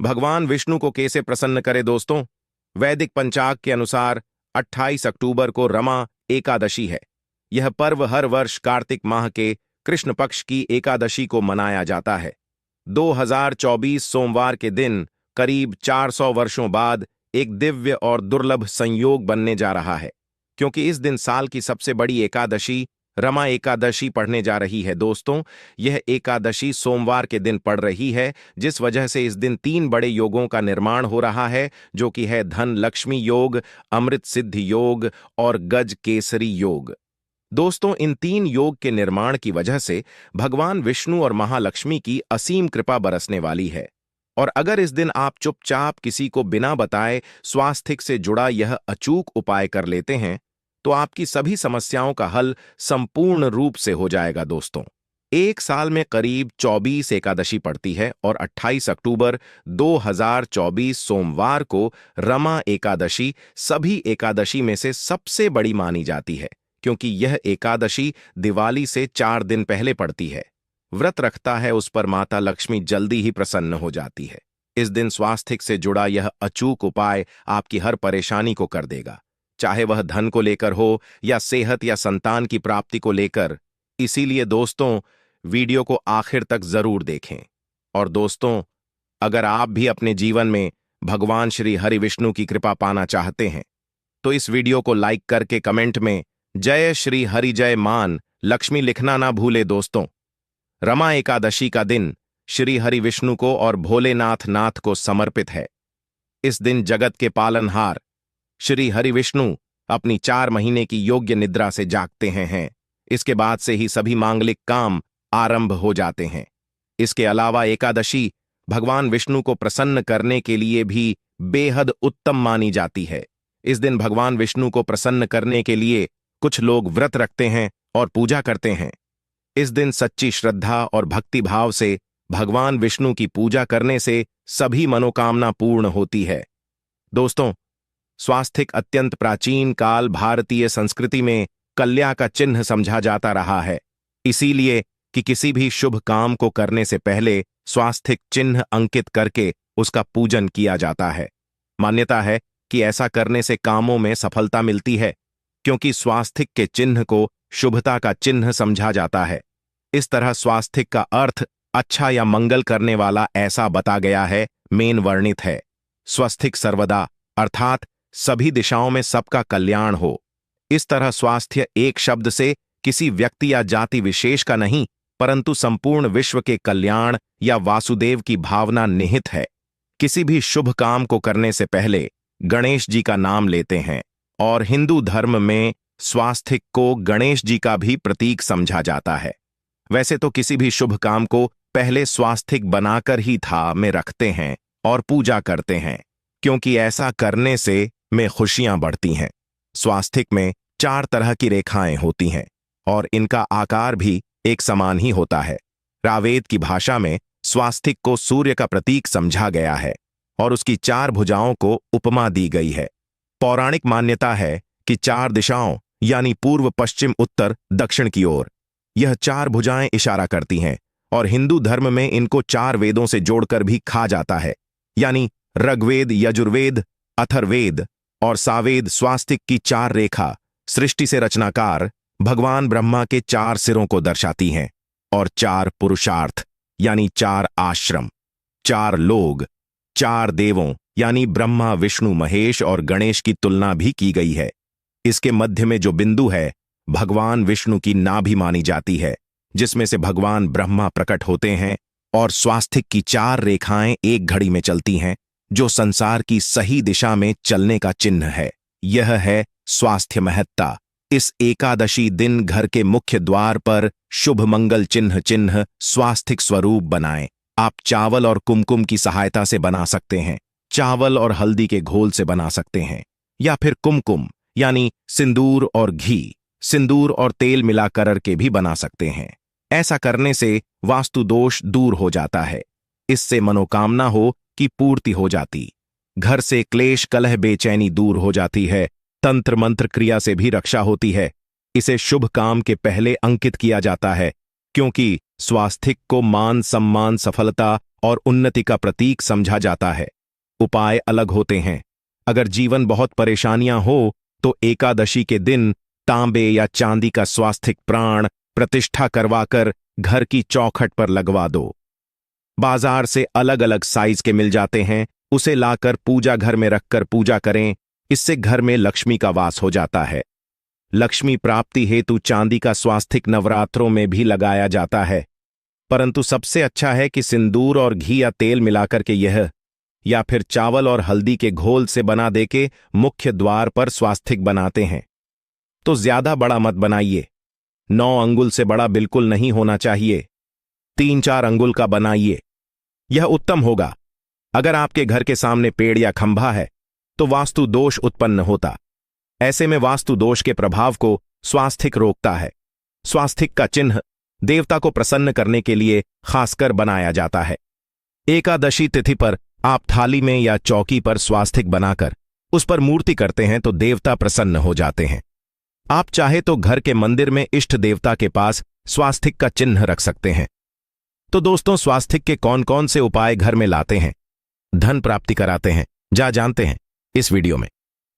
भगवान विष्णु को कैसे प्रसन्न करे दोस्तों? वैदिक पंचाग के अनुसार 28 अक्टूबर को रमा एकादशी है। यह पर्व हर वर्ष कार्तिक माह के कृष्ण पक्ष की एकादशी को मनाया जाता है। 2024 सोमवार के दिन करीब 400 वर्षों बाद एक दिव्य और दुर्लभ संयोग बनने जा रहा है, क्योंकि इस दिन साल की सबसे बड़ी एकादशी रमा एकादशी पढ़ने जा रही है। दोस्तों, यह एकादशी सोमवार के दिन पड़ रही है, जिस वजह से इस दिन 3 बड़े योगों का निर्माण हो रहा है, जो कि है धन लक्ष्मी योग, अमृत सिद्धि योग और गज केसरी योग। दोस्तों, इन 3 योग के निर्माण की वजह से भगवान विष्णु और महालक्ष्मी की असीम कृपा बरसने वाली है। और अगर इस दिन आप चुपचाप किसी को बिना बताए स्वास्थ्य से जुड़ा यह अचूक उपाय कर लेते हैं, तो आपकी सभी समस्याओं का हल संपूर्ण रूप से हो जाएगा। दोस्तों, एक साल में करीब 24 एकादशी पड़ती है और 28 अक्टूबर 2024 सोमवार को रमा एकादशी सभी एकादशी में से सबसे बड़ी मानी जाती है, क्योंकि यह एकादशी दिवाली से 4 दिन पहले पड़ती है। व्रत रखता है उस पर माता लक्ष्मी जल्दी ही प्रसन्न हो जाती है। इस दिन स्वास्थ्य से जुड़ा यह अचूक उपाय आपकी हर परेशानी को कर देगा, चाहे वह धन को लेकर हो या सेहत या संतान की प्राप्ति को लेकर। इसीलिए दोस्तों, वीडियो को आखिर तक जरूर देखें। और दोस्तों, अगर आप भी अपने जीवन में भगवान श्री हरि विष्णु की कृपा पाना चाहते हैं, तो इस वीडियो को लाइक करके कमेंट में जय श्री हरि जय मान लक्ष्मी लिखना ना भूले। दोस्तों, रमा एकादशी का दिन श्री हरि विष्णु को और भोलेनाथ नाथ को समर्पित है। इस दिन जगत के पालनहार श्री हरि विष्णु अपनी 4 महीने की योग्य निद्रा से जागते हैं। इसके बाद से ही सभी मांगलिक काम आरंभ हो जाते हैं। इसके अलावा एकादशी भगवान विष्णु को प्रसन्न करने के लिए भी बेहद उत्तम मानी जाती है। इस दिन भगवान विष्णु को प्रसन्न करने के लिए कुछ लोग व्रत रखते हैं और पूजा करते हैं। इस दिन सच्ची श्रद्धा और भक्ति भाव से भगवान विष्णु की पूजा करने से सभी मनोकामना पूर्ण होती है। दोस्तों, स्वास्थिक अत्यंत प्राचीन काल भारतीय संस्कृति में कल्या का चिन्ह समझा जाता रहा है। इसीलिए कि किसी भी शुभ काम को करने से पहले स्वास्थिक चिन्ह अंकित करके उसका पूजन किया जाता है। मान्यता है कि ऐसा करने से कामों में सफलता मिलती है, क्योंकि स्वास्थिक के चिन्ह को शुभता का चिन्ह समझा जाता है। इस तरह स्वास्थिक का अर्थ अच्छा या मंगल करने वाला ऐसा बता गया है, मेन वर्णित है। स्वस्थिक सर्वदा अर्थात सभी दिशाओं में सबका कल्याण हो। इस तरह स्वास्थ्य एक शब्द से किसी व्यक्ति या जाति विशेष का नहीं, परंतु संपूर्ण विश्व के कल्याण या वासुदेव की भावना निहित है। किसी भी शुभ काम को करने से पहले गणेश जी का नाम लेते हैं, और हिंदू धर्म में स्वास्थिक को गणेश जी का भी प्रतीक समझा जाता है। वैसे तो किसी भी शुभ काम को पहले स्वास्थिक बनाकर ही था में रखते हैं और पूजा करते हैं, क्योंकि ऐसा करने से में खुशियां बढ़ती हैं। स्वास्थिक में 4 तरह की रेखाएं होती हैं और इनका आकार भी एक समान ही होता है। रावेद की भाषा में स्वास्थिक को सूर्य का प्रतीक समझा गया है और उसकी 4 भुजाओं को उपमा दी गई है। पौराणिक मान्यता है कि 4 दिशाओं यानी पूर्व पश्चिम उत्तर दक्षिण की ओर यह 4 भुजाएं इशारा करती हैं, और हिंदू धर्म में इनको 4 वेदों से जोड़कर भी कहा जाता है, यानी ऋग्वेद, यजुर्वेद, अथर्ववेद और सावेद। स्वास्तिक की 4 रेखा सृष्टि से रचनाकार भगवान ब्रह्मा के 4 सिरों को दर्शाती हैं, और 4 पुरुषार्थ यानी 4 आश्रम, 4 लोग, 4 देवों यानी ब्रह्मा, विष्णु, महेश और गणेश की तुलना भी की गई है। इसके मध्य में जो बिंदु है भगवान विष्णु की नाभि मानी जाती है, जिसमें से भगवान ब्रह्मा प्रकट होते हैं, और स्वास्तिक की 4 रेखाएं एक घड़ी में चलती हैं, जो संसार की सही दिशा में चलने का चिन्ह है। यह है स्वास्थ्य महत्ता। इस एकादशी दिन घर के मुख्य द्वार पर शुभ मंगल चिन्ह स्वास्थिक स्वरूप बनाएं। आप चावल और कुमकुम की सहायता से बना सकते हैं, चावल और हल्दी के घोल से बना सकते हैं, या फिर कुमकुम यानी सिंदूर और घी, सिंदूर और तेल मिलाकर के भी बना सकते हैं। ऐसा करने से वास्तु दोष दूर हो जाता है। इससे मनोकामना हो की पूर्ति हो जाती, घर से क्लेश कलह बेचैनी दूर हो जाती है, तंत्र मंत्र क्रिया से भी रक्षा होती है। इसे शुभ काम के पहले अंकित किया जाता है, क्योंकि स्वास्थिक को मान सम्मान, सफलता और उन्नति का प्रतीक समझा जाता है। उपाय अलग होते हैं। अगर जीवन बहुत परेशानियां हो तो एकादशी के दिन तांबे या चांदी का स्वास्तिक प्राण प्रतिष्ठा करवाकर घर की चौखट पर लगवा दो। बाजार से अलग अलग साइज के मिल जाते हैं, उसे लाकर पूजा घर में रखकर पूजा करें। इससे घर में लक्ष्मी का वास हो जाता है। लक्ष्मी प्राप्ति हेतु चांदी का स्वास्तिक नवरात्रों में भी लगाया जाता है, परंतु सबसे अच्छा है कि सिंदूर और घी या तेल मिलाकर के यह या फिर चावल और हल्दी के घोल से बना देके मुख्य द्वार पर स्वास्तिक बनाते हैं। तो ज्यादा बड़ा मत बनाइए, 9 अंगुल से बड़ा बिल्कुल नहीं होना चाहिए, 3-4 अंगुल का बनाइए, यह उत्तम होगा। अगर आपके घर के सामने पेड़ या खंभा है तो वास्तु दोष उत्पन्न होता। ऐसे में वास्तु दोष के प्रभाव को स्वास्तिक रोकता है। स्वास्तिक का चिन्ह देवता को प्रसन्न करने के लिए खासकर बनाया जाता है। एकादशी तिथि पर आप थाली में या चौकी पर स्वास्तिक बनाकर उस पर मूर्ति करते हैं तो देवता प्रसन्न हो जाते हैं। आप चाहे तो घर के मंदिर में इष्ट देवता के पास स्वास्तिक का चिन्ह रख सकते हैं। तो दोस्तों, स्वास्तिक के कौन कौन से उपाय घर में लाते हैं, धन प्राप्ति कराते हैं, जानते हैं इस वीडियो में।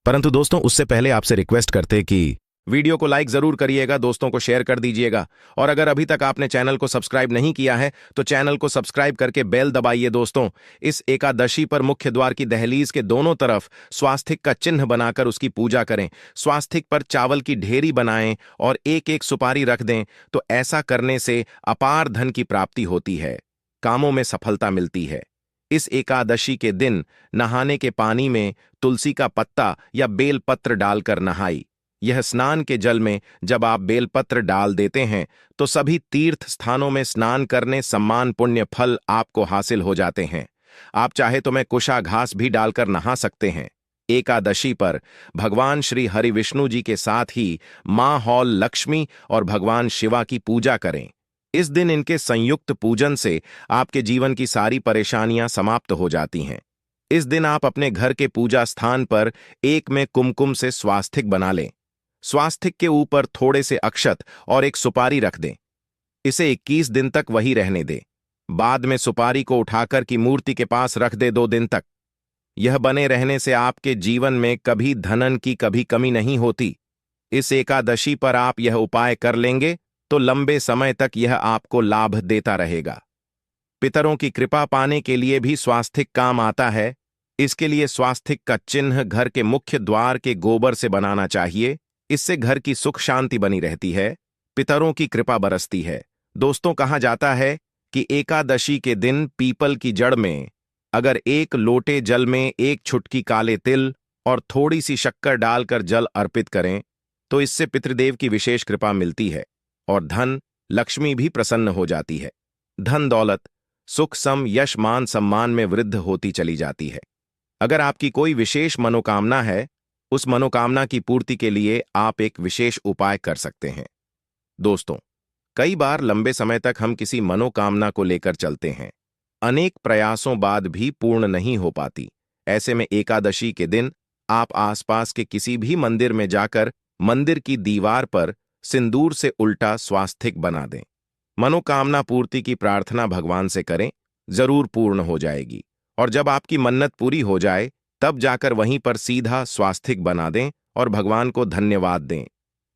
परंतु दोस्तों, उससे पहले आपसे रिक्वेस्ट करते कि वीडियो को लाइक जरूर करिएगा, दोस्तों को शेयर कर दीजिएगा, और अगर अभी तक आपने चैनल को सब्सक्राइब नहीं किया है तो चैनल को सब्सक्राइब करके बेल दबाइए। दोस्तों, इस एकादशी पर मुख्य द्वार की दहलीज के दोनों तरफ स्वास्तिक का चिन्ह बनाकर उसकी पूजा करें। स्वास्तिक पर चावल की ढेरी बनाएं और एक एक सुपारी रख दें। तो ऐसा करने से अपार धन की प्राप्ति होती है, कामों में सफलता मिलती है। इस एकादशी के दिन नहाने के पानी में तुलसी का पत्ता या बेलपत्र डालकर नहाई। यह स्नान के जल में जब आप बेलपत्र डाल देते हैं तो सभी तीर्थ स्थानों में स्नान करने सम्मान पुण्य फल आपको हासिल हो जाते हैं। आप चाहे तो मैं कुशा घास भी डालकर नहा सकते हैं। एकादशी पर भगवान श्री हरि विष्णु जी के साथ ही मां हौल लक्ष्मी और भगवान शिवा की पूजा करें। इस दिन इनके संयुक्त पूजन से आपके जीवन की सारी परेशानियां समाप्त हो जाती हैं। इस दिन आप अपने घर के पूजा स्थान पर एक में कुमकुम से स्वास्तिक बना लें। स्वास्तिक के ऊपर थोड़े से अक्षत और एक सुपारी रख दें। इसे 21 दिन तक वही रहने दें। बाद में सुपारी को उठाकर की मूर्ति के पास रख दे 2 दिन तक। यह बने रहने से आपके जीवन में कभी धनन की कभी कमी नहीं होती। इस एकादशी पर आप यह उपाय कर लेंगे तो लंबे समय तक यह आपको लाभ देता रहेगा। पितरों की कृपा पाने के लिए भी स्वास्तिक काम आता है। इसके लिए स्वास्तिक का चिन्ह घर के मुख्य द्वार के गोबर से बनाना चाहिए। इससे घर की सुख शांति बनी रहती है, पितरों की कृपा बरसती है। दोस्तों, कहा जाता है कि एकादशी के दिन पीपल की जड़ में अगर 1 लोटे जल में 1 चुटकी काले तिल और थोड़ी सी शक्कर डालकर जल अर्पित करें तो इससे पितृदेव की विशेष कृपा मिलती है और धन लक्ष्मी भी प्रसन्न हो जाती है। धन दौलत सुख सम यश मान सम्मान में वृद्धि होती चली जाती है। अगर आपकी कोई विशेष मनोकामना है, उस मनोकामना की पूर्ति के लिए आप एक विशेष उपाय कर सकते हैं। दोस्तों, कई बार लंबे समय तक हम किसी मनोकामना को लेकर चलते हैं, अनेक प्रयासों बाद भी पूर्ण नहीं हो पाती। ऐसे में एकादशी के दिन आप आसपास के किसी भी मंदिर में जाकर मंदिर की दीवार पर सिंदूर से उल्टा स्वास्तिक बना दें। मनोकामना पूर्ति की प्रार्थना भगवान से करें, जरूर पूर्ण हो जाएगी। और जब आपकी मन्नत पूरी हो जाए तब जाकर वहीं पर सीधा स्वास्तिक बना दें और भगवान को धन्यवाद दें।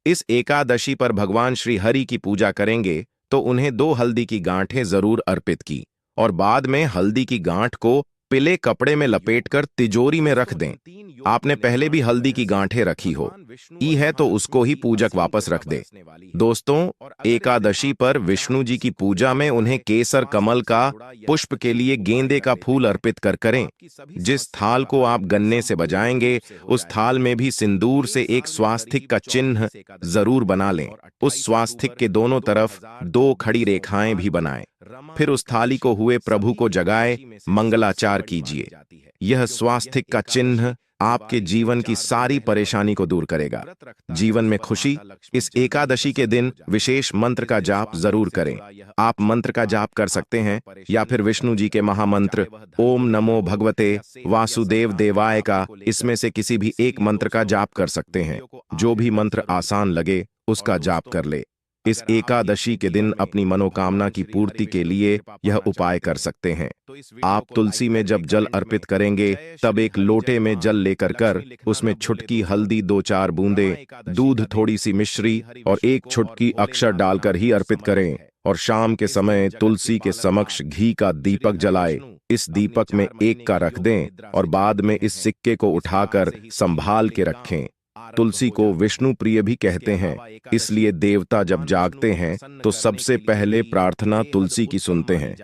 इस एकादशी पर भगवान श्री हरि की पूजा करेंगे तो उन्हें 2 हल्दी की गांठें जरूर अर्पित की और बाद में हल्दी की गांठ को पीले कपड़े में लपेटकर तिजोरी में रख दें। आपने पहले भी हल्दी की गांठें रखी हो ई है तो उसको ही पूजक वापस रख दे। दोस्तों, एकादशी पर विष्णु जी की पूजा में उन्हें केसर कमल का पुष्प के लिए गेंदे का फूल अर्पित कर करें। जिस थाल को आप गन्ने से बजाएंगे उस थाल में भी सिंदूर से एक स्वास्तिक का चिन्ह जरूर बना लें। उस स्वास्तिक के दोनों तरफ 2 खड़ी रेखाएं भी बनाएं। फिर उस थाली को हुए प्रभु को जगाए मंगलाचार कीजिए। यह स्वास्तिक का चिन्ह आपके जीवन की सारी परेशानी को दूर करेगा, जीवन में खुशी। इस एकादशी के दिन विशेष मंत्र का जाप जरूर करें। आप मंत्र का जाप कर सकते हैं या फिर विष्णु जी के महामंत्र ओम नमो भगवते वासुदेव देवाय का इसमें से किसी भी एक मंत्र का जाप कर सकते हैं। जो भी मंत्र आसान लगे उसका जाप कर ले। इस एकादशी के दिन अपनी मनोकामना की पूर्ति के लिए यह उपाय कर सकते हैं। आप तुलसी में जब जल अर्पित करेंगे तब एक लोटे में जल लेकर कर उसमें छुटकी हल्दी 2-4 बूंदें, दूध, थोड़ी सी मिश्री और एक छुटकी अक्षर डालकर ही अर्पित करें और शाम के समय तुलसी के समक्ष घी का दीपक जलाए। इस दीपक में एक का रख दें और बाद में इस सिक्के को उठाकर संभाल के रखें। तुलसी को विष्णु प्रिय भी कहते हैं, इसलिए देवता जब जागते हैं तो सबसे पहले प्रार्थना तुलसी की सुनते हैं।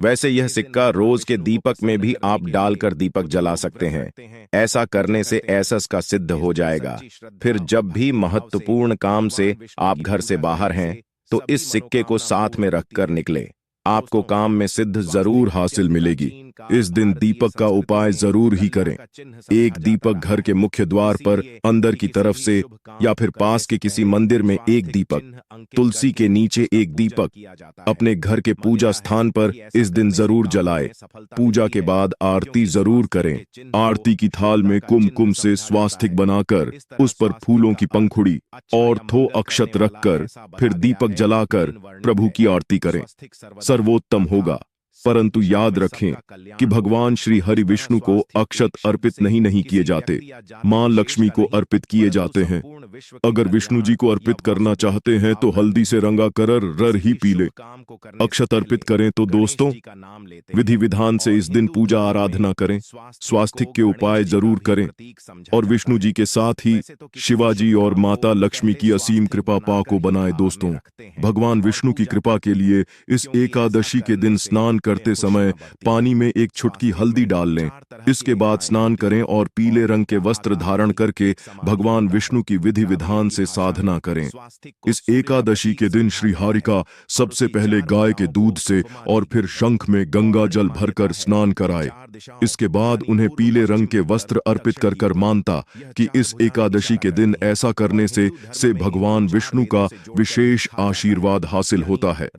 वैसे यह सिक्का रोज के दीपक में भी आप डालकर दीपक जला सकते हैं। ऐसा करने से ऐसस का सिद्ध हो जाएगा। फिर जब भी महत्वपूर्ण काम से आप घर से बाहर हैं तो इस सिक्के को साथ में रखकर निकले। आपको काम में सिद्ध जरूर हासिल मिलेगी। इस दिन दीपक का उपाय जरूर ही करें। एक दीपक घर के मुख्य द्वार पर अंदर की तरफ से या फिर पास के किसी मंदिर में एक दीपक, तुलसी के नीचे एक दीपक अपने घर के पूजा स्थान पर इस दिन जरूर जलाए। पूजा के बाद आरती जरूर करें। आरती की थाल में कुमकुम से स्वास्तिक बनाकर उस पर फूलों की पंखुड़ी और थो अक्षत रखकर फिर दीपक जलाकर प्रभु की आरती करें। सर्वोत्तम होगा। परंतु याद रखें कि भगवान श्री हरि विष्णु को अक्षत अर्पित नहीं किए जाते, मां लक्ष्मी को अर्पित किए जाते हैं। अगर विष्णु जी को अर्पित करना चाहते हैं तो हल्दी से रंगा कर रर ही पी ले। अक्षत अर्पित करें तो दोस्तों विधि विधान से इस दिन पूजा आराधना करें, स्वास्तिक के उपाय जरूर करें और विष्णु जी के साथ ही शिवाजी और माता लक्ष्मी की असीम कृपा पा को बनाए। दोस्तों, भगवान विष्णु की कृपा के लिए इस एकादशी के दिन स्नान करते समय पानी में एक छुटकी हल्दी डाल लें। इसके बाद स्नान करें और पीले रंग के वस्त्र धारण करके भगवान विष्णु की विधि विधान से साधना करें। इस एकादशी के दिन श्री हरिका सबसे पहले गाय के दूध से और फिर शंख में गंगा जल भरकर स्नान कराए। इसके बाद उन्हें पीले रंग के वस्त्र अर्पित कर मानता कि इस एकादशी के दिन ऐसा करने से भगवान विष्णु का विशेष आशीर्वाद हासिल होता है।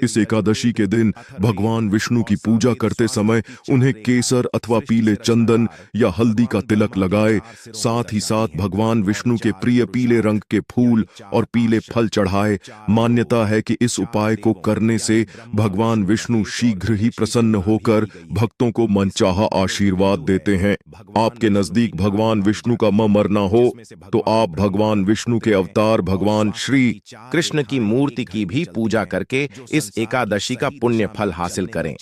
इस एकादशी के दिन भगवान विष्णु की पूजा करते समय उन्हें केसर अथवा पीले चंदन या हल्दी का तिलक लगाए। साथ ही साथ भगवान विष्णु के प्रिय पीले रंग के फूल और पीले फल चढ़ाए। मान्यता है कि इस उपाय को करने से भगवान विष्णु शीघ्र ही प्रसन्न होकर भक्तों को मनचाहा आशीर्वाद देते हैं। आपके नजदीक भगवान विष्णु का मरना हो तो आप भगवान विष्णु के अवतार भगवान श्री कृष्ण की मूर्ति की भी पूजा करके इस एकादशी का पुण्य फल हासिल करें।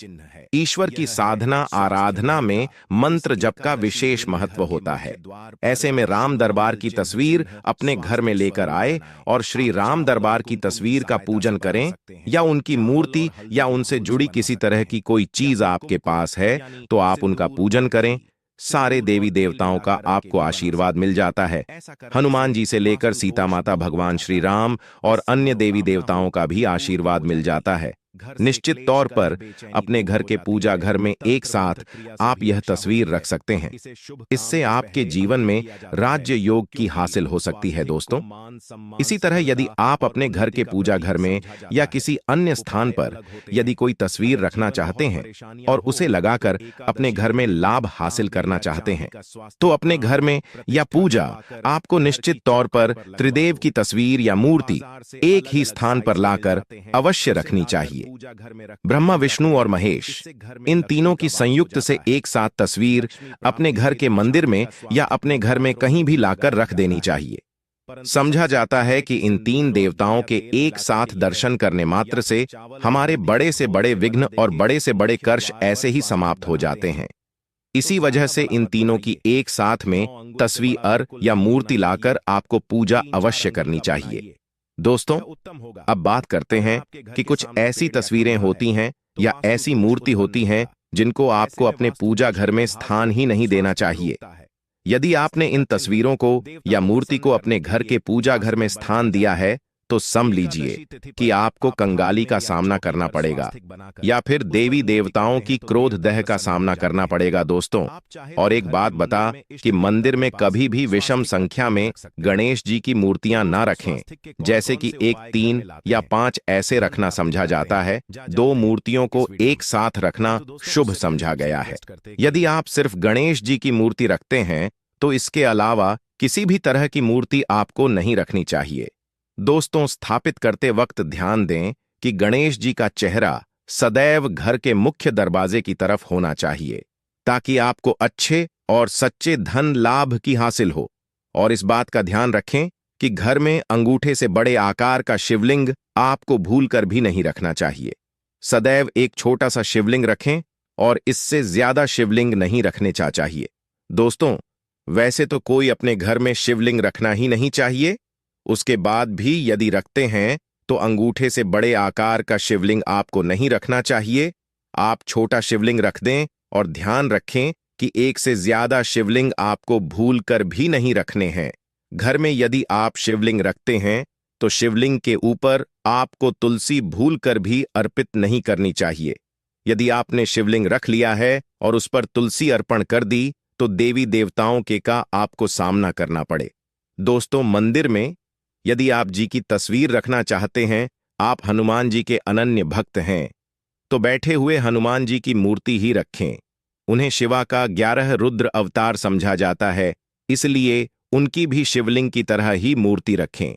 ईश्वर की साधना आराधना में मंत्र जप का विशेष महत्व होता है। ऐसे में राम दरबार की तस्वीर अपने घर में लेकर आए और श्री राम दरबार की तस्वीर का पूजन करें, या उनकी मूर्ति या उनसे जुड़ी किसी तरह की कोई चीज आपके पास है तो आप उनका पूजन करें। सारे देवी देवताओं का आपको आशीर्वाद मिल जाता है। हनुमान जी से लेकर सीता माता, भगवान श्री राम और अन्य देवी देवताओं का भी आशीर्वाद मिल जाता है। निश्चित तौर पर अपने घर के पूजा घर में एक साथ आप यह तस्वीर रख सकते हैं। इससे आपके जीवन में राज्य योग की हासिल हो सकती है। दोस्तों, इसी तरह यदि आप अपने घर के पूजा घर में या किसी अन्य स्थान पर यदि कोई तस्वीर रखना चाहते हैं और उसे लगाकर अपने घर में लाभ हासिल करना चाहते हैं तो अपने घर में या पूजा आपको निश्चित तौर पर त्रिदेव की तस्वीर या मूर्ति एक ही स्थान पर लाकर अवश्य रखनी चाहिए। ब्रह्मा, विष्णु और महेश, इन तीनों की संयुक्त से एक साथ तस्वीर अपने घर के मंदिर में या अपने घर में कहीं भी लाकर रख देनी चाहिए। समझा जाता है कि इन तीन देवताओं के एक साथ दर्शन करने मात्र से हमारे बड़े से बड़े विघ्न और बड़े से बड़े कर्ष ऐसे ही समाप्त हो जाते हैं। इसी वजह से इन तीनों की एक साथ में तस्वीर या मूर्ति लाकर आपको पूजा अवश्य करनी चाहिए। दोस्तों, अब बात करते हैं कि कुछ ऐसी तस्वीरें होती हैं या ऐसी मूर्ति होती हैं जिनको आपको अपने पूजा घर में स्थान ही नहीं देना चाहिए। यदि आपने इन तस्वीरों को या मूर्ति को अपने घर के पूजा घर में स्थान दिया है तो समझ लीजिए कि आपको कंगाली का सामना करना पड़ेगा या फिर देवी देवताओं की क्रोध दह का सामना करना पड़ेगा। दोस्तों, और एक बात बता कि मंदिर में कभी भी विषम संख्या में गणेश जी की मूर्तियां ना रखें, जैसे कि 1, 3 या 5 ऐसे रखना समझा जाता है। 2 मूर्तियों को एक साथ रखना शुभ समझा गया है। यदि आप सिर्फ गणेश जी की मूर्ति रखते हैं तो इसके अलावा किसी भी तरह की मूर्ति आपको नहीं रखनी चाहिए। दोस्तों, स्थापित करते वक्त ध्यान दें कि गणेश जी का चेहरा सदैव घर के मुख्य दरवाजे की तरफ होना चाहिए, ताकि आपको अच्छे और सच्चे धन लाभ की हासिल हो। और इस बात का ध्यान रखें कि घर में अंगूठे से बड़े आकार का शिवलिंग आपको भूलकर भी नहीं रखना चाहिए। सदैव एक छोटा सा शिवलिंग रखें और इससे ज्यादा शिवलिंग नहीं रखने चाहिए। दोस्तों, वैसे तो कोई अपने घर में शिवलिंग रखना ही नहीं चाहिए, उसके बाद भी यदि रखते हैं तो अंगूठे से बड़े आकार का शिवलिंग आपको नहीं रखना चाहिए। आप छोटा शिवलिंग रख दें और ध्यान रखें कि एक से ज्यादा शिवलिंग आपको भूलकर भी नहीं रखने हैं। घर में यदि आप शिवलिंग रखते हैं तो शिवलिंग के ऊपर आपको तुलसी भूलकर भी अर्पित नहीं करनी चाहिए। यदि आपने शिवलिंग रख लिया है और उस पर तुलसी अर्पण कर दी तो देवी देवताओं के का आपको सामना करना पड़े। दोस्तों, मंदिर में यदि आप जी की तस्वीर रखना चाहते हैं, आप हनुमान जी के अनन्य भक्त हैं, तो बैठे हुए हनुमान जी की मूर्ति ही रखें। उन्हें शिवा का 11 रुद्र अवतार समझा जाता है, इसलिए उनकी भी शिवलिंग की तरह ही मूर्ति रखें।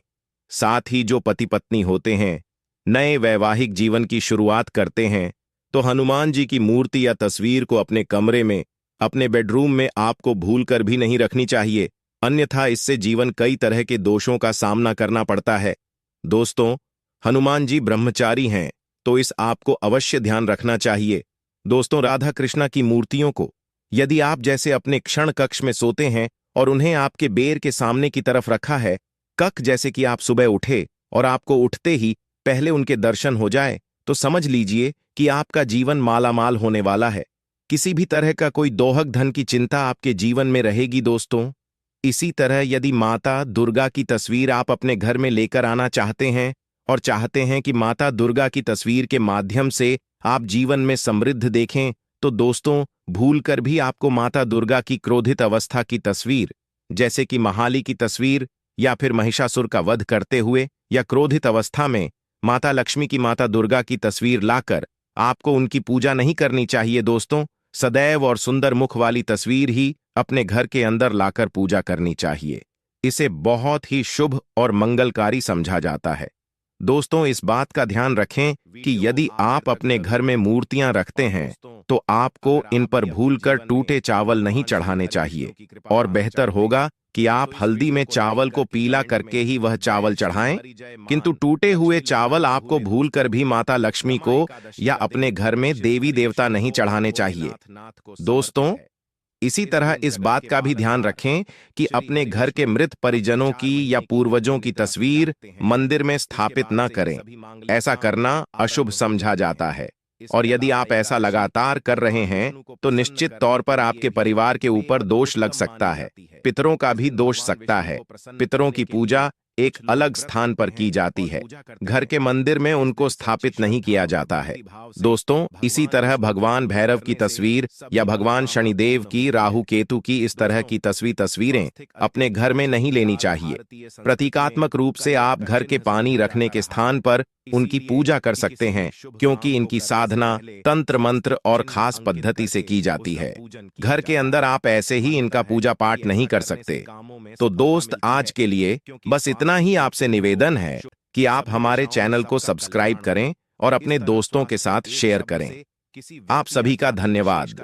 साथ ही जो पति पत्नी होते हैं, नए वैवाहिक जीवन की शुरुआत करते हैं, तो हनुमान जी की मूर्ति या तस्वीर को अपने कमरे में, अपने बेडरूम में आपको भूलकर भी नहीं रखनी चाहिए, अन्यथा इससे जीवन कई तरह के दोषों का सामना करना पड़ता है। दोस्तों, हनुमान जी ब्रह्मचारी हैं, तो इस आपको अवश्य ध्यान रखना चाहिए। दोस्तों, राधा कृष्णा की मूर्तियों को यदि आप जैसे अपने क्षण कक्ष में सोते हैं और उन्हें आपके बेर के सामने की तरफ रखा है, कक जैसे कि आप सुबह उठे और आपको उठते ही पहले उनके दर्शन हो जाए, तो समझ लीजिए कि आपका जीवन मालामाल होने वाला है। किसी भी तरह का कोई दोहक धन की चिंता आपके जीवन में रहेगी। दोस्तों, इसी तरह यदि माता दुर्गा की तस्वीर आप अपने घर में लेकर आना चाहते हैं और चाहते हैं कि माता दुर्गा की तस्वीर के माध्यम से आप जीवन में समृद्ध देखें, तो दोस्तों, भूलकर भी आपको माता दुर्गा की क्रोधित अवस्था की तस्वीर, जैसे कि महाली की तस्वीर या फिर महिषासुर का वध करते हुए या क्रोधित अवस्था में माता लक्ष्मी की, माता दुर्गा की तस्वीर लाकर आपको उनकी पूजा नहीं करनी चाहिए। दोस्तों, सदैव और सुंदर मुख वाली तस्वीर ही अपने घर के अंदर लाकर पूजा करनी चाहिए। इसे बहुत ही शुभ और मंगलकारी समझा जाता है। दोस्तों, इस बात का ध्यान रखें कि यदि आप अपने घर में मूर्तियां रखते हैं तो आपको इन पर भूलकर टूटे चावल नहीं चढ़ाने चाहिए, और बेहतर होगा कि आप हल्दी में चावल को पीला करके ही वह चावल चढ़ाएं, किंतु टूटे हुए चावल आपको भूलकर भी माता लक्ष्मी को या अपने घर में देवी देवता नहीं चढ़ाने चाहिए। दोस्तों, इसी तरह इस बात का भी ध्यान रखें कि अपने घर के मृत परिजनों की या पूर्वजों की तस्वीर मंदिर में स्थापित न करें। ऐसा करना अशुभ समझा जाता है, और यदि आप ऐसा लगातार कर रहे हैं तो निश्चित तौर पर आपके परिवार के ऊपर दोष लग सकता है, पितरों का भी दोष सकता है। पितरों की पूजा एक अलग स्थान पर की जाती है, घर के मंदिर में उनको स्थापित नहीं किया जाता है। दोस्तों, इसी तरह भगवान भैरव की तस्वीर या भगवान शनिदेव की, राहु केतु की इस तरह की तस्वीरें अपने घर में नहीं लेनी चाहिए। प्रतीकात्मक रूप से आप घर के पानी रखने के स्थान पर उनकी पूजा कर सकते हैं, क्योंकि इनकी साधना तंत्र मंत्र और खास पद्धति से की जाती है। घर के अंदर आप ऐसे ही इनका पूजा पाठ नहीं कर सकते। तो दोस्त, आज के लिए बस इतना ही आपसे निवेदन है कि आप हमारे चैनल को सब्सक्राइब करें और अपने दोस्तों के साथ शेयर करें। आप सभी का धन्यवाद।